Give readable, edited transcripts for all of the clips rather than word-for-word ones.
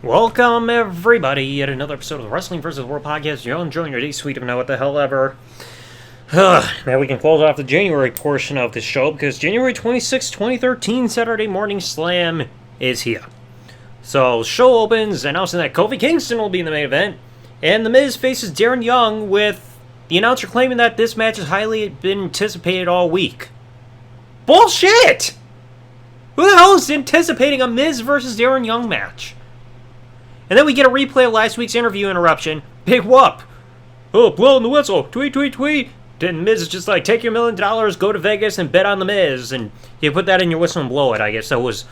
Welcome, everybody, yet another episode of the Wrestling vs. World podcast. You're enjoying your day, sweet of know what the hell ever. Now we can close off the January portion of the show because January 26, 2013, Saturday Morning Slam is here. So, show opens announcing that Kofi Kingston will be in the main event, and The Miz faces Darren Young, with the announcer claiming that this match has highly been anticipated all week. Bullshit! Who the hell is anticipating a Miz versus Darren Young match? And then we get a replay of last week's interview interruption. Big whoop. Oh, blowing the whistle. Tweet, tweet, tweet. Then Miz is just like, take your $1 million, go to Vegas and bet on the Miz. And you put that in your whistle and blow it, I guess. That was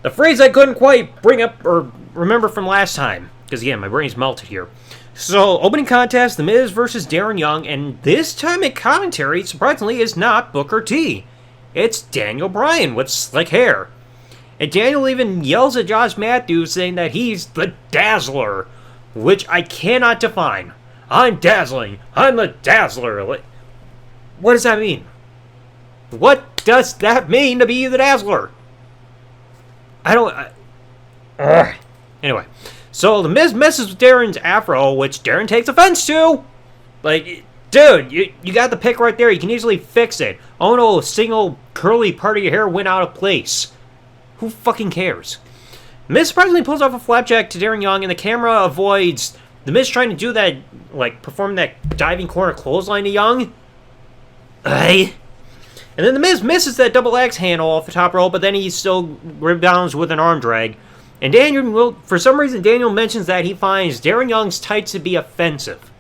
the phrase I couldn't quite bring up or remember from last time. Because again, my brain's melted here. So, opening contest, The Miz versus Darren Young. And this time at commentary, surprisingly, is not Booker T. It's Daniel Bryan with slick hair. And Daniel even yells at Josh Matthews saying that he's the Dazzler, which I cannot define. I'm dazzling. I'm the Dazzler. What does that mean? What does that mean to be the Dazzler? Anyway, so The Miz messes with Darren's afro, which Darren takes offense to. Like, dude, you got the pick right there. You can easily fix it. Oh no, a single curly part of your hair went out of place. Who fucking cares? Miz surprisingly pulls off a flapjack to Darren Young, and the camera avoids The Miz trying to do that, like, perform that diving corner clothesline to Young. And then The Miz misses that double axe handle off the top rope, but then he still rebounds with an arm drag. And for some reason, Daniel mentions that he finds Darren Young's tights to be offensive.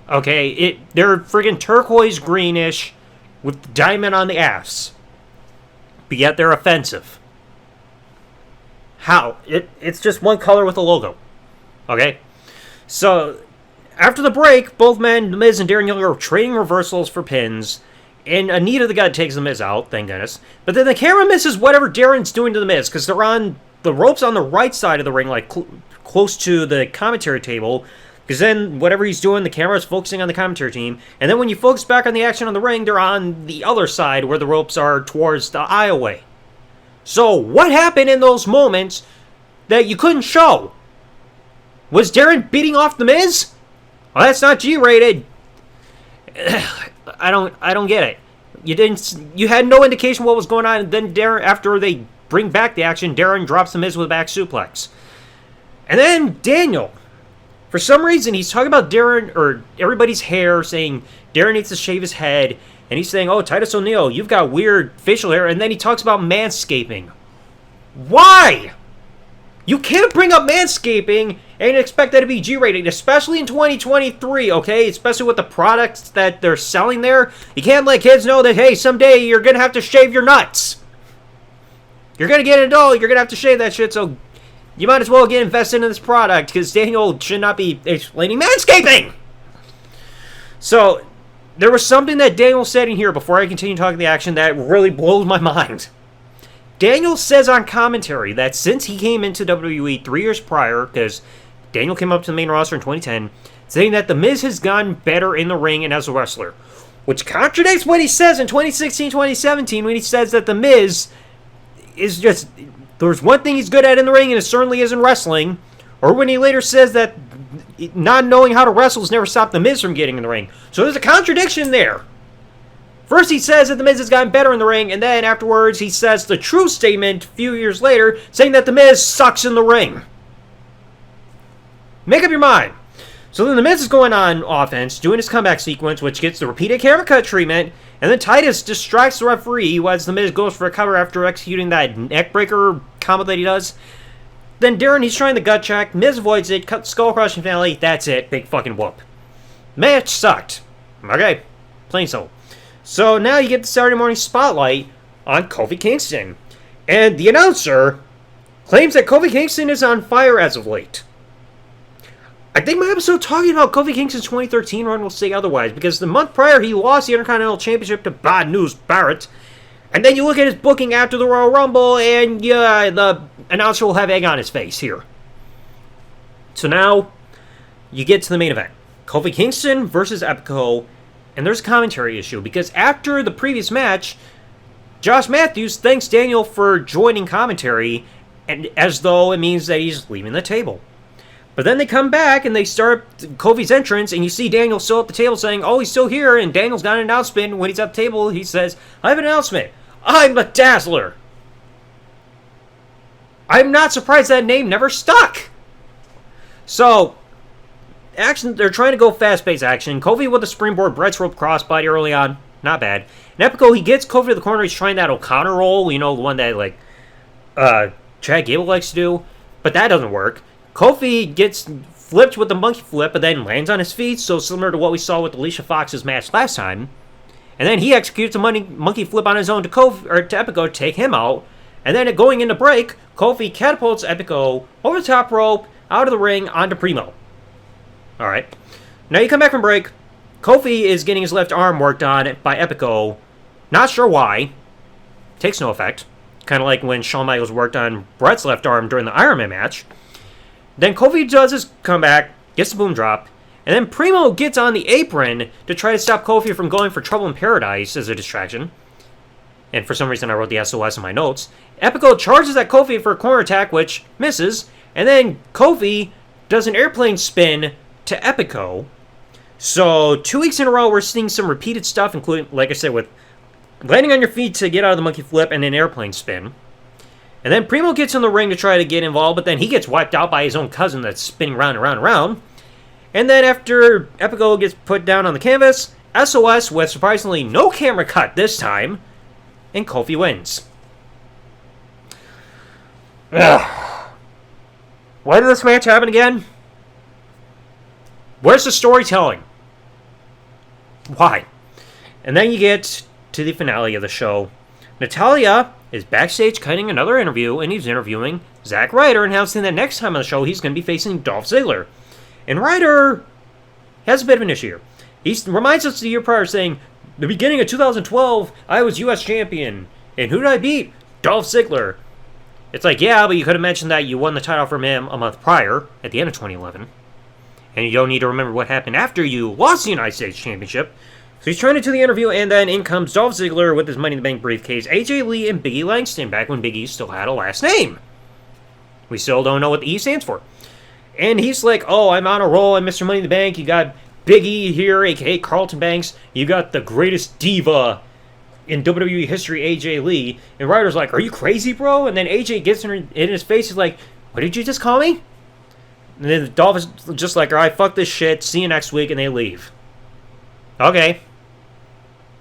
Okay, they're friggin' turquoise greenish with the diamond on the ass. But yet they're offensive. How? It's just one color with a logo. Okay? So, after the break, both men, The Miz and Darren Young, are trading reversals for pins. And Anita the God takes The Miz out, thank goodness. But then the camera misses whatever Darren's doing to The Miz, because they're on the ropes on the right side of the ring, like close to the commentary table. Because then, whatever he's doing, the camera's focusing on the commentary team. And then when you focus back on the action on the ring, they're on the other side where the ropes are towards the aisleway. So, what happened in those moments that you couldn't show? Was Darren beating off The Miz? Well, that's not G-rated. I don't get it. You had no indication what was going on, and then Darren, after they bring back the action, Darren drops The Miz with a back suplex. And then Daniel, for some reason, he's talking about Darren, or everybody's hair, saying Darren needs to shave his head, and he's saying, oh, Titus O'Neil, you've got weird facial hair, and then he talks about manscaping. Why? You can't bring up manscaping and expect that to be G-rated, especially in 2023, okay? Especially with the products that they're selling there. You can't let kids know that, hey, someday you're going to have to shave your nuts. You're going to get an adult, you're going to have to shave that shit, so you might as well get invested in this product, because Daniel should not be explaining manscaping! So, there was something that Daniel said in here before I continue talking the action that really blows my mind. Daniel says on commentary that since he came into WWE 3 years prior, because Daniel came up to the main roster in 2010, saying that The Miz has gotten better in the ring and as a wrestler. Which contradicts what he says in 2016-2017 when he says that The Miz is just... There's one thing he's good at in the ring, and it certainly isn't wrestling. Or when he later says that not knowing how to wrestle has never stopped The Miz from getting in the ring. So there's a contradiction there. First he says that The Miz has gotten better in the ring, and then afterwards he says the true statement a few years later, saying that The Miz sucks in the ring. Make up your mind. So then The Miz is going on offense, doing his comeback sequence, which gets the repeated camera cut treatment, and then Titus distracts the referee as The Miz goes for a cover after executing that neckbreaker combo that he does. Then Darren, he's trying the gut check, Miz avoids it, cut skull crushing finale, that's it, big fucking whoop. Match sucked. Okay, plain so. So now you get the Saturday morning spotlight on Kofi Kingston. And the announcer claims that Kofi Kingston is on fire as of late. I think my episode talking about Kofi Kingston's 2013 run will say otherwise, because the month prior he lost the Intercontinental Championship to Bad News Barrett. And then you look at his booking after the Royal Rumble, and yeah, the announcer will have egg on his face here. So now, you get to the main event. Kofi Kingston versus Epico, and there's a commentary issue, because after the previous match, Josh Matthews thanks Daniel for joining commentary, and as though it means that he's leaving the table. But then they come back and they start Kofi's entrance, and you see Daniel still at the table saying, oh, he's still here, and Daniel's got an announcement. When he's at the table, he says, I have an announcement. I'm the Dazzler. I'm not surprised that name never stuck. So, action, they're trying to go fast-paced action. Kofi with a springboard, Brett's rope crossbody early on. Not bad. In Epico, he gets Kofi to the corner. He's trying that O'Connor roll, the one that, Chad Gable likes to do. But that doesn't work. Kofi gets flipped with the monkey flip, but then lands on his feet, so similar to what we saw with Alicia Fox's match last time. And then he executes a monkey flip on his own to Epico to take him out. And then going into break, Kofi catapults Epico over the top rope, out of the ring, onto Primo. Alright. Now you come back from break. Kofi is getting his left arm worked on by Epico. Not sure why. Takes no effect. Kind of like when Shawn Michaels worked on Brett's left arm during the Iron Man match. Then Kofi does his comeback, gets the boom drop, and then Primo gets on the apron to try to stop Kofi from going for Trouble in Paradise as a distraction. And for some reason I wrote the SOS in my notes. Epico charges at Kofi for a corner attack, which misses, and then Kofi does an airplane spin to Epico. So 2 weeks in a row we're seeing some repeated stuff, including, like I said, with landing on your feet to get out of the monkey flip and an airplane spin. And then Primo gets in the ring to try to get involved, but then he gets wiped out by his own cousin that's spinning round and round and round. And then after Epico gets put down on the canvas, SOS with surprisingly no camera cut this time, and Kofi wins. Ugh. Why did this match happen again? Where's the storytelling? Why? And then you get to the finale of the show. Natalya is backstage cutting another interview, and he's interviewing Zack Ryder, announcing that next time on the show he's going to be facing Dolph Ziggler. And Ryder has a bit of an issue here. He reminds us the year prior, saying, the beginning of 2012, I was U.S. champion. And who did I beat? Dolph Ziggler. It's like, yeah, but you could have mentioned that you won the title from him a month prior, at the end of 2011. And you don't need to remember what happened after you lost the United States Championship. So he's trying to do the interview, and then in comes Dolph Ziggler with his Money in the Bank briefcase, AJ Lee, and Biggie Langston, back when Biggie still had a last name. We still don't know what the E stands for. And he's like, oh, I'm on a roll, I'm Mr. Money in the Bank, you got Biggie here, a.k.a. Carlton Banks, you got the greatest diva in WWE history, AJ Lee. And Ryder's like, are you crazy, bro? And then AJ gets in his face, he's like, what did you just call me? And then Dolph is just like, alright, fuck this shit, see you next week, and they leave. Okay.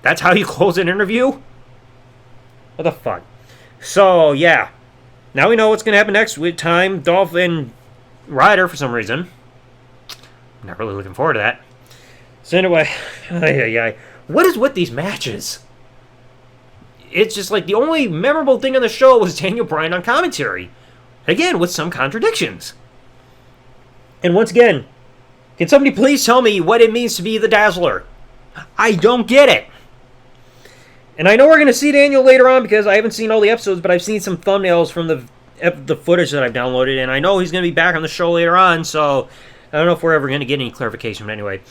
That's how you close an interview? What the fuck? So, yeah. Now we know what's going to happen next week. Time, Dolph and Ryder, for some reason. I'm not really looking forward to that. So anyway, what is with these matches? It's just like the only memorable thing on the show was Daniel Bryan on commentary. Again, with some contradictions. And once again, can somebody please tell me what it means to be the Dazzler? I don't get it. And I know we're going to see Daniel later on because I haven't seen all the episodes, but I've seen some thumbnails from the footage that I've downloaded, and I know he's going to be back on the show later on, so I don't know if we're ever going to get any clarification. But anyway,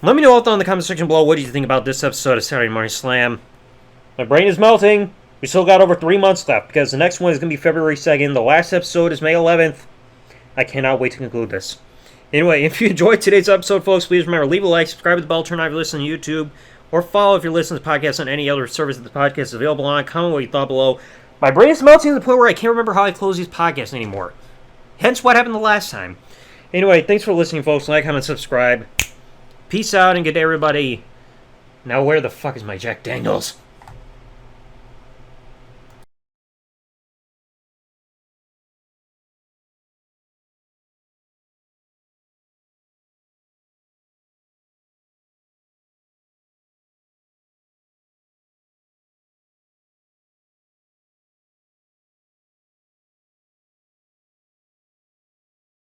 let me know out in the comment section below what did you think about this episode of Saturday Morning Slam. My brain is melting. We still got over 3 months left because the next one is going to be February 2nd. The last episode is May 11th. I cannot wait to conclude this. Anyway, if you enjoyed today's episode, folks, please remember, leave a like, subscribe to the bell, turn on if you're listening to YouTube, or follow if you're listening to the podcast on any other service that the podcast is available on. Comment what you thought below. My brain is melting to the point where I can't remember how I close these podcasts anymore. Hence what happened the last time. Anyway, thanks for listening, folks. Like, comment, subscribe. Peace out, and good day, everybody. Now where the fuck is my Jack Daniels?